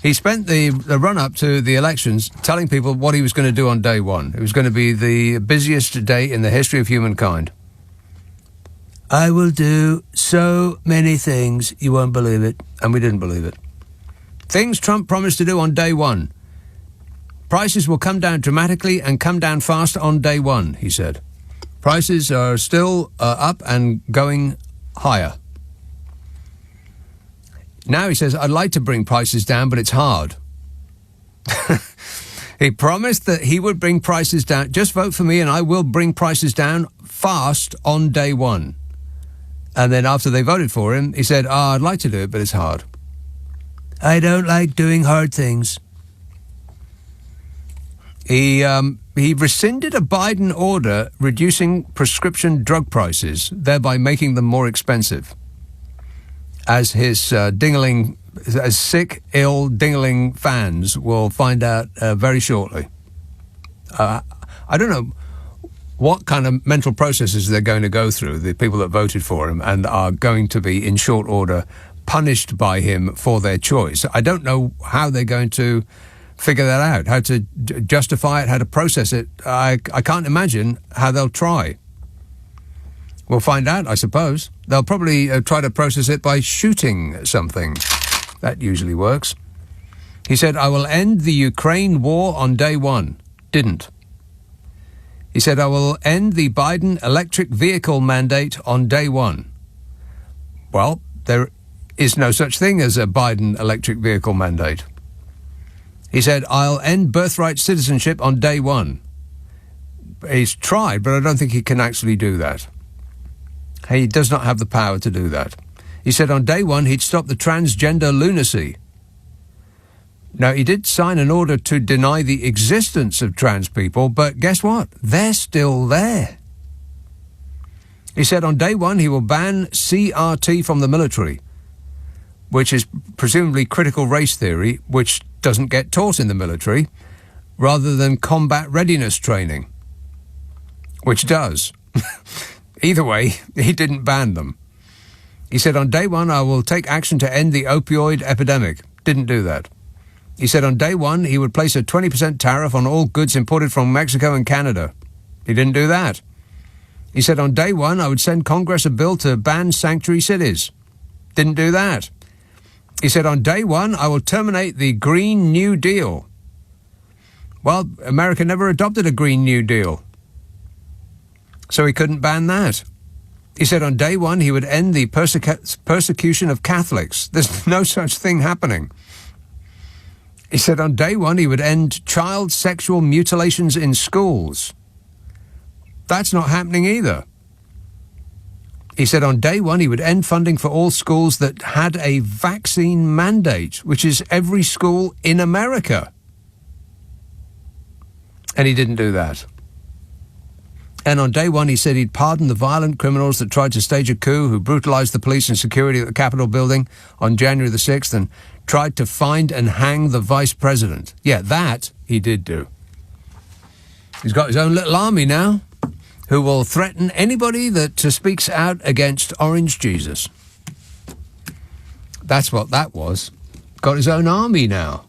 He spent the run-up to the elections telling people what he was going to do on day one. It was going to be the busiest day in the history of humankind. I will do so many things, you won't believe it. And we didn't believe it. Things Trump promised to do on day one. Prices will come down dramatically and come down fast on day one, he said. Prices are still up and going higher. Now he says, I'd like to bring prices down, but it's hard. He promised that he would bring prices down. Just vote for me and I will bring prices down fast on day one. And then after they voted for him, he said, I'd like to do it, but it's hard. I don't like doing hard things. He rescinded a Biden order reducing prescription drug prices, thereby making them more expensive. As his sick, ill, dingling fans will find out very shortly. I don't know what kind of mental processes they're going to go through, the people that voted for him and are going to be, in short order, punished by him for their choice. I don't know how they're going to figure that out, how to justify it, how to process it. I can't imagine how they'll try. We'll find out, I suppose. They'll probably try to process it by shooting something. That usually works. He said, I will end the Ukraine war on day one. Didn't. He said, I will end the Biden electric vehicle mandate on day one. Well, there is no such thing as a Biden electric vehicle mandate. He said, I'll end birthright citizenship on day one. He's tried, but I don't think he can actually do that. He does not have the power to do that. He said on day one he'd stop the transgender lunacy. Now, he did sign an order to deny the existence of trans people, but guess what? They're still there. He said on day one he will ban CRT from the military, which is presumably critical race theory, which doesn't get taught in the military, rather than combat readiness training, which does. Either way, he didn't ban them. He said, on day one, I will take action to end the opioid epidemic. Didn't do that. He said on day one, he would place a 20% tariff on all goods imported from Mexico and Canada. He didn't do that. He said on day one, I would send Congress a bill to ban sanctuary cities. Didn't do that. He said on day one, I will terminate the Green New Deal. Well, America never adopted a Green New Deal, so he couldn't ban that. He said on day one he would end the persecution of Catholics. There's no such thing happening. He said on day one he would end child sexual mutilations in schools. That's not happening either. He said on day one he would end funding for all schools that had a vaccine mandate, which is every school in America. And he didn't do that. And on day one, he said he'd pardon the violent criminals that tried to stage a coup, who brutalized the police and security at the Capitol building on January the 6th and tried to find and hang the vice president. Yeah, that he did do. He's got his own little army now, who will threaten anybody that speaks out against Orange Jesus. That's what that was. Got his own army now.